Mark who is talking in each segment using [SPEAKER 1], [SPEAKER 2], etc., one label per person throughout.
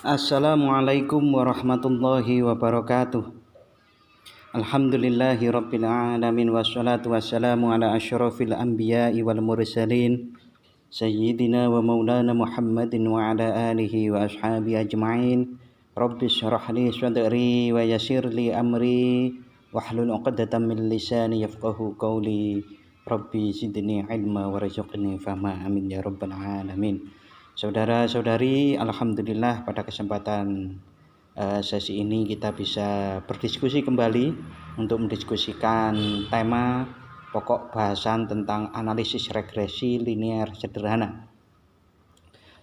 [SPEAKER 1] Assalamualaikum warahmatullahi wabarakatuh. Alhamdulillahi rabbil alamin wassalatu wassalamu ala asyrafil anbiya'i wal mursalin sayyidina wa maulana Muhammadin wa ala alihi wa ashabi ajma'in. Rabbi shrah li sadri wa yassir li amri wahlul 'uqdatam min lisani yafqahu qawli. Rabbi zidni ilma warzuqni fahma, amin ya rabbal alamin. Saudara-saudari, alhamdulillah pada kesempatan sesi ini kita bisa berdiskusi kembali untuk mendiskusikan tema pokok bahasan tentang analisis regresi linear sederhana.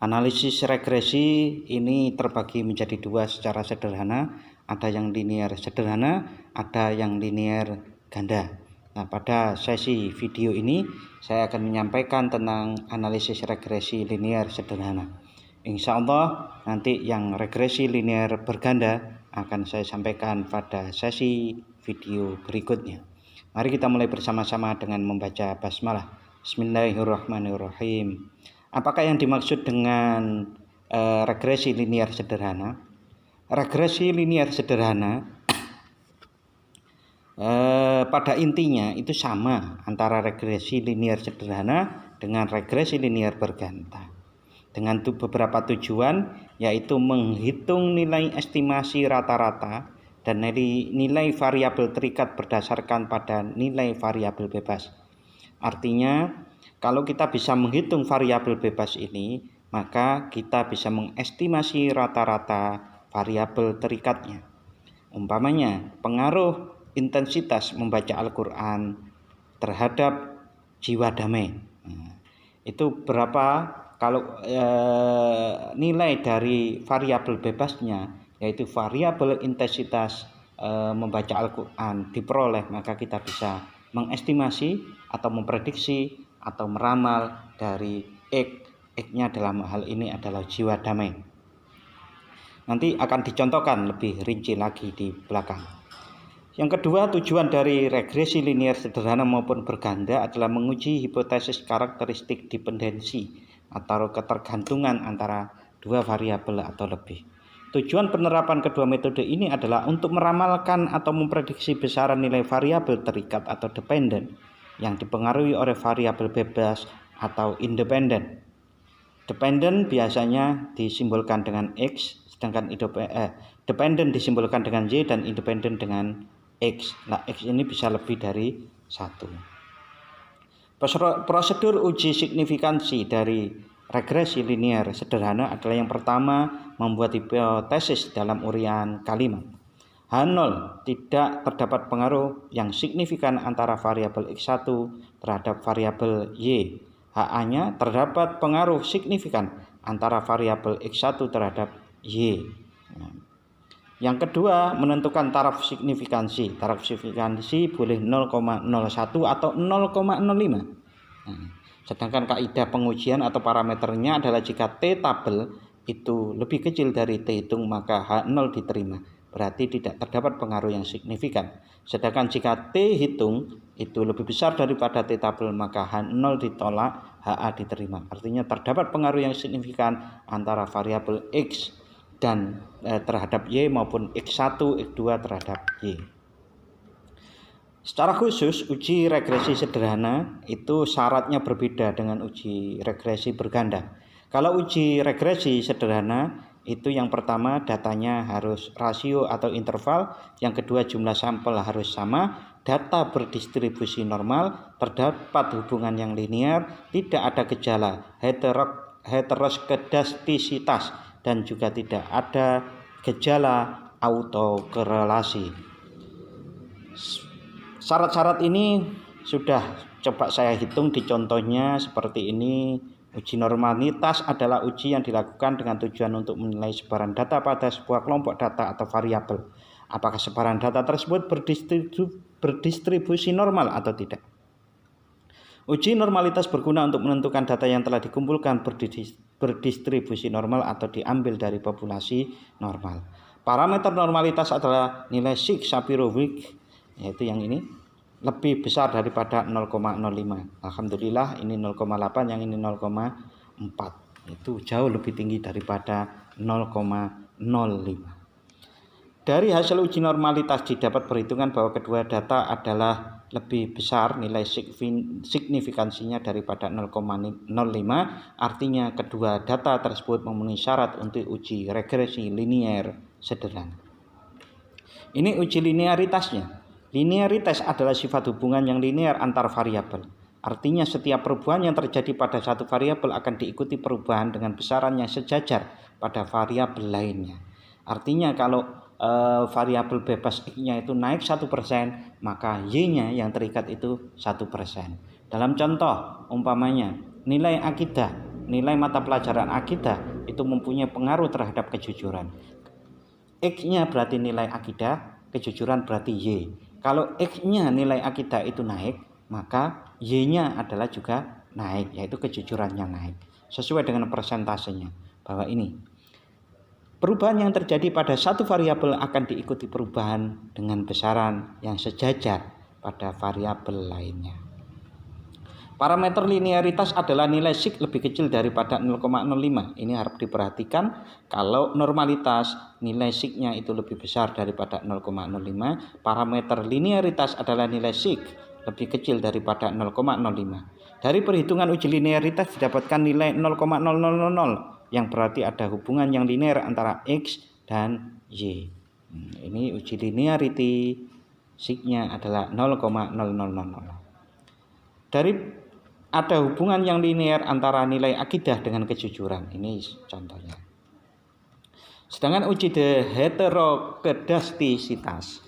[SPEAKER 1] Analisis regresi ini terbagi menjadi dua secara sederhana, ada yang linear sederhana, ada yang linear ganda. Nah, pada sesi video ini saya akan menyampaikan tentang analisis regresi linear sederhana. Insya Allah nanti yang regresi linear berganda akan saya sampaikan pada sesi video berikutnya. Mari kita mulai bersama-sama dengan membaca basmalah. Bismillahirrahmanirrahim. Apakah yang dimaksud dengan regresi linear sederhana? Regresi linear sederhana pada intinya itu sama antara regresi linear sederhana dengan regresi linear berganda, dengan beberapa tujuan, yaitu menghitung nilai estimasi rata-rata dan nilai variabel terikat berdasarkan pada nilai variabel bebas. Artinya kalau kita bisa menghitung variabel bebas ini, maka kita bisa mengestimasi rata-rata variabel terikatnya. Umpamanya pengaruh intensitas membaca Al-Quran terhadap jiwa damai. Itu berapa kalau nilai dari variabel bebasnya, yaitu variabel intensitas membaca Al-Quran diperoleh, maka kita bisa mengestimasi atau memprediksi atau meramal dari X-nya dalam hal ini adalah jiwa damai. Nanti akan dicontohkan lebih rinci lagi di belakang. Yang kedua, tujuan dari regresi linear sederhana maupun berganda adalah menguji hipotesis karakteristik dependensi atau ketergantungan antara dua variabel atau lebih. Tujuan penerapan kedua metode ini adalah untuk meramalkan atau memprediksi besaran nilai variabel terikat atau dependen yang dipengaruhi oleh variabel bebas atau independen. Dependen biasanya disimbolkan dengan X, sedangkan dependen disimbolkan dengan Y dan independen dengan X. Nah, X ini bisa lebih dari 1. Prosedur uji signifikansi dari regresi linear sederhana adalah yang pertama, membuat hipotesis dalam uraian kalimat. H0, tidak terdapat pengaruh yang signifikan antara variabel X1 terhadap variabel Y. HA-nya, terdapat pengaruh signifikan antara variabel X1 terhadap Y. Yang kedua, menentukan taraf signifikansi. Taraf signifikansi boleh 0,01 atau 0,05. Sedangkan kaidah pengujian atau parameternya adalah jika T tabel itu lebih kecil dari T hitung, maka H0 diterima. Berarti tidak terdapat pengaruh yang signifikan. Sedangkan jika T hitung itu lebih besar daripada T tabel, maka H0 ditolak, HA diterima. Artinya terdapat pengaruh yang signifikan antara variabel X dan terhadap Y maupun X1, X2 terhadap Y. Secara khusus, uji regresi sederhana itu syaratnya berbeda dengan uji regresi berganda. Kalau uji regresi sederhana itu yang pertama datanya harus rasio atau interval, yang kedua jumlah sampel harus sama, data berdistribusi normal, terdapat hubungan yang linear, tidak ada gejala heteroskedastisitas, dan juga tidak ada gejala autokorelasi. Syarat-syarat ini sudah coba saya hitung di contohnya seperti ini. Uji normalitas adalah uji yang dilakukan dengan tujuan untuk menilai sebaran data pada sebuah kelompok data atau variabel. Apakah sebaran data tersebut berdistribusi normal atau tidak. Uji normalitas berguna untuk menentukan data yang telah dikumpulkan berdistribusi normal atau diambil dari populasi normal. Parameter normalitas adalah nilai Shapiro-Wilk, yaitu yang ini, lebih besar daripada 0,05. Alhamdulillah ini 0,8, yang ini 0,4. Itu jauh lebih tinggi daripada 0,05. Dari hasil uji normalitas didapat perhitungan bahwa kedua data adalah lebih besar nilai signifikansinya daripada 0,05. Artinya kedua data tersebut memenuhi syarat untuk uji regresi linier sederhana. Ini uji linearitasnya. Linearitas adalah sifat hubungan yang linear antar variabel. Artinya setiap perubahan yang terjadi pada satu variabel akan diikuti perubahan dengan besaran yang sejajar pada variabel lainnya. Artinya kalau variabel bebas X-nya itu naik 1%, maka Y-nya yang terikat itu 1%. Dalam contoh, umpamanya nilai akidah, nilai mata pelajaran akidah itu mempunyai pengaruh terhadap kejujuran. X-nya berarti nilai akidah, kejujuran berarti Y. Kalau X-nya nilai akidah itu naik, maka Y-nya adalah juga naik, yaitu kejujurannya naik. Sesuai dengan persentasenya, bahwa ini perubahan yang terjadi pada satu variabel akan diikuti perubahan dengan besaran yang sejajar pada variabel lainnya. Parameter linearitas adalah nilai sig lebih kecil daripada 0,05. Ini harap diperhatikan, kalau normalitas nilai sig-nya itu lebih besar daripada 0,05. Parameter linearitas adalah nilai sig lebih kecil daripada 0,05. Dari perhitungan uji linearitas didapatkan nilai 0,0000 yang berarti ada hubungan yang linear antara X dan Y. Ini uji linearity, sig-nya adalah 0,0000. Dari ada hubungan yang linear antara nilai akidah dengan kejujuran. Ini contohnya. Sedangkan uji heterokedastisitas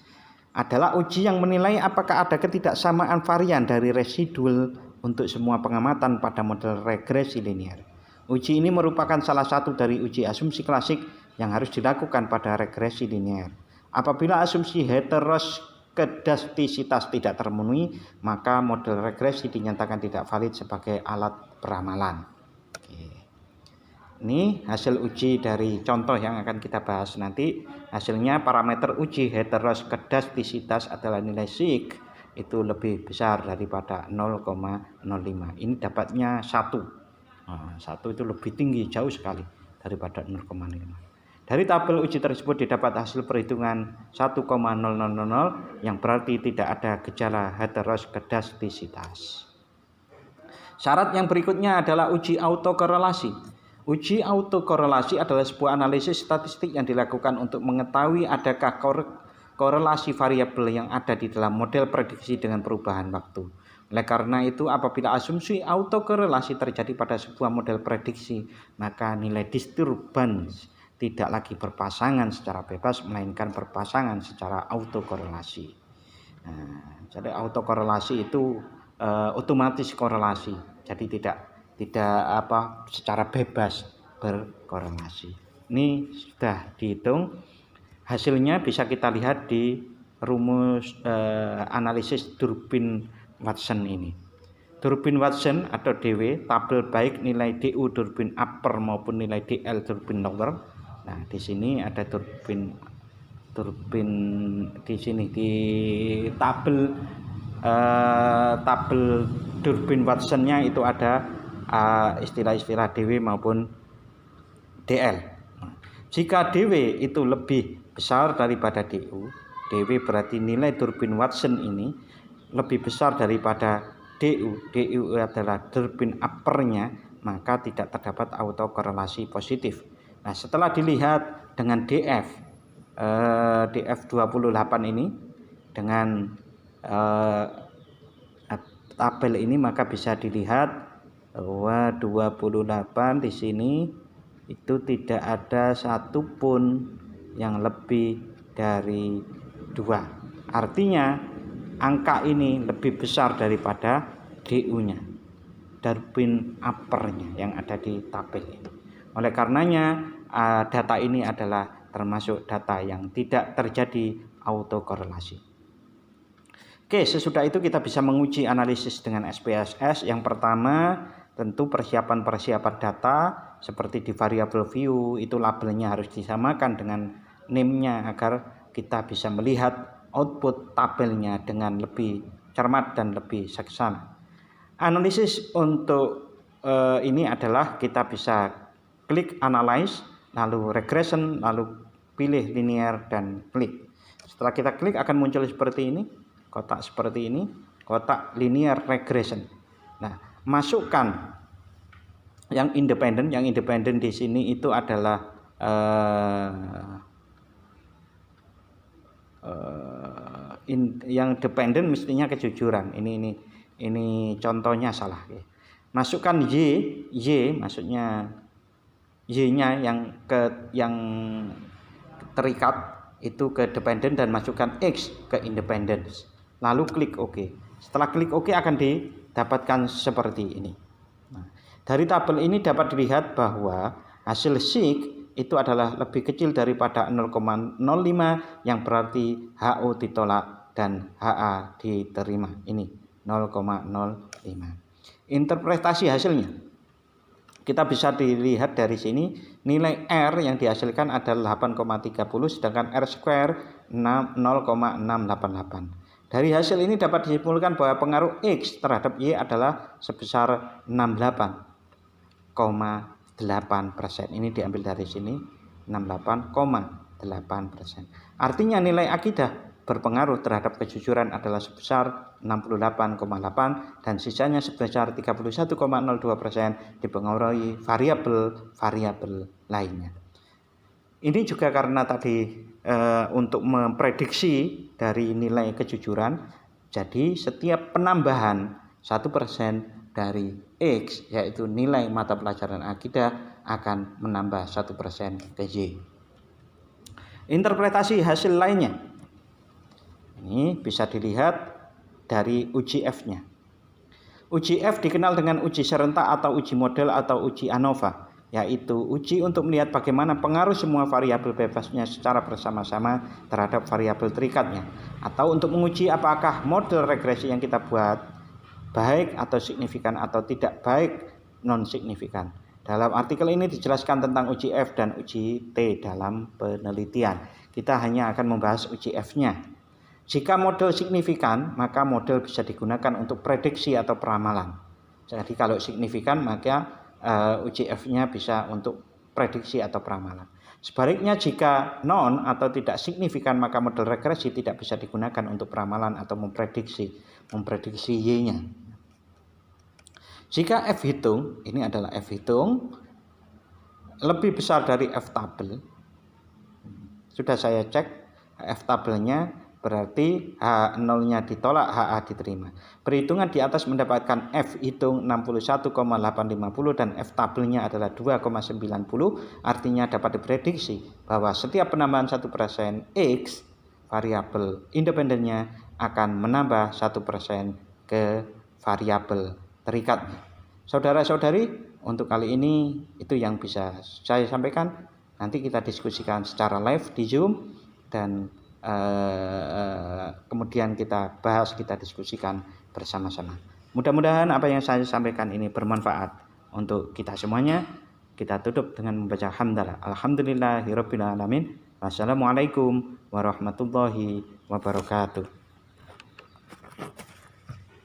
[SPEAKER 1] adalah uji yang menilai apakah ada ketidaksamaan varian dari residual untuk semua pengamatan pada model regresi linear. Uji ini merupakan salah satu dari uji asumsi klasik yang harus dilakukan pada regresi linear. Apabila asumsi heterokedastisitas tidak terpenuhi, maka model regresi dinyatakan tidak valid sebagai alat peramalan. Ini hasil uji dari contoh yang akan kita bahas nanti. Hasilnya parameter uji heterokedastisitas adalah nilai sig itu lebih besar daripada 0,05. Ini dapatnya 1. 1 itu lebih tinggi jauh sekali daripada 0,5. Dari tabel uji tersebut didapat hasil perhitungan 1,0000 yang berarti tidak ada gejala heterokedastisitas. Syarat yang berikutnya adalah uji autokorelasi. Uji autokorelasi adalah sebuah analisis statistik yang dilakukan untuk mengetahui adakah korelasi variabel yang ada di dalam model prediksi dengan perubahan waktu. Oleh karena itu, apabila asumsi autokorelasi terjadi pada sebuah model prediksi, maka nilai disturbance tidak lagi berpasangan secara bebas, melainkan berpasangan secara autokorelasi. Jadi autokorelasi itu otomatis korelasi, jadi tidak secara bebas berkorelasi. Ini sudah dihitung, hasilnya bisa kita lihat di rumus analisis Durbin-Watson ini. Durbin-Watson atau DW, tabel baik nilai DU Durbin upper maupun nilai DL Durbin lower. Nah, di sini ada Durbin di sini di tabel Durbin-Watson-nya itu ada istilah-istilah DW maupun DL. Jika DW itu lebih besar daripada DU, DW berarti nilai Durbin-Watson ini lebih besar daripada DU. DU adalah Durbin uppernya, maka tidak terdapat autokorelasi positif. Nah, setelah dilihat dengan DF28 ini dengan tabel ini, maka bisa dilihat bahwa 28 di sini itu tidak ada satupun yang lebih dari 2. Artinya angka ini lebih besar daripada DU-nya, Durbin upper-nya yang ada di tabel ini. Oleh karenanya data ini adalah termasuk data yang tidak terjadi autokorelasi. Oke, sesudah itu kita bisa menguji analisis dengan SPSS. Yang pertama, tentu persiapan data seperti di variable view itu labelnya harus disamakan dengan name-nya agar kita bisa melihat output tabelnya dengan lebih cermat dan lebih seksama. Analisis untuk ini adalah kita bisa klik analyze, lalu regression, lalu pilih linear dan klik. Setelah kita klik akan muncul seperti ini, kotak seperti ini, kotak linear regression. Nah, masukkan yang independen. Yang independen di sini itu adalah yang dependen mestinya kejujuran. Ini contohnya salah. Masukkan y maksudnya y-nya yang terikat itu ke dependen dan masukkan x ke independence. Lalu klik OK. Setelah klik OK akan didapatkan seperti ini. Nah, dari tabel ini dapat dilihat bahwa hasil SIG itu adalah lebih kecil daripada 0,05 yang berarti HO ditolak dan HA diterima. Ini 0,05. Interpretasi hasilnya kita bisa dilihat dari sini, nilai R yang dihasilkan adalah 8,30 sedangkan R square 0,688. Dari hasil ini dapat disimpulkan bahwa pengaruh X terhadap Y adalah sebesar 68,8%. Ini diambil dari sini 68,8%. Artinya nilai akidah berpengaruh terhadap kejujuran adalah sebesar 68,8 dan sisanya sebesar 31,02% dipengaruhi variabel lainnya. Ini juga karena tadi untuk memprediksi dari nilai kejujuran, jadi setiap penambahan 1% dari X yaitu nilai mata pelajaran akidah akan menambah 1% ke Y. Interpretasi hasil lainnya ini bisa dilihat dari uji F-nya. Uji F dikenal dengan uji serentak atau uji model atau uji ANOVA, yaitu uji untuk melihat bagaimana pengaruh semua variabel bebasnya secara bersama-sama terhadap variabel terikatnya, atau untuk menguji apakah model regresi yang kita buat baik atau signifikan atau tidak baik non signifikan. Dalam artikel ini dijelaskan tentang uji F dan uji T dalam penelitian. Kita hanya akan membahas uji F-nya. Jika model signifikan, maka model bisa digunakan untuk prediksi atau peramalan. Jadi kalau signifikan, maka uji F-nya bisa untuk prediksi atau peramalan. Sebaliknya jika non atau tidak signifikan, maka model regresi tidak bisa digunakan untuk peramalan atau memprediksi Y-nya. Jika F hitung, ini adalah F hitung, lebih besar dari F tabel. Sudah saya cek F tabelnya, berarti H0-nya ditolak, HA diterima. Perhitungan di atas mendapatkan F hitung 61,850 dan F tabelnya adalah 2,90. Artinya dapat diprediksi bahwa setiap penambahan 1% X, variabel independennya akan menambah 1% ke variabel terikatnya. Saudara-saudari, untuk kali ini itu yang bisa saya sampaikan. Nanti kita diskusikan secara live di Zoom dan kemudian kita bahas, kita diskusikan bersama-sama. Mudah-mudahan apa yang saya sampaikan ini bermanfaat untuk kita semuanya. Kita tutup dengan membaca hamdalah. Alhamdulillahirabbil alamin. Wassalamualaikum warahmatullahi wabarakatuh.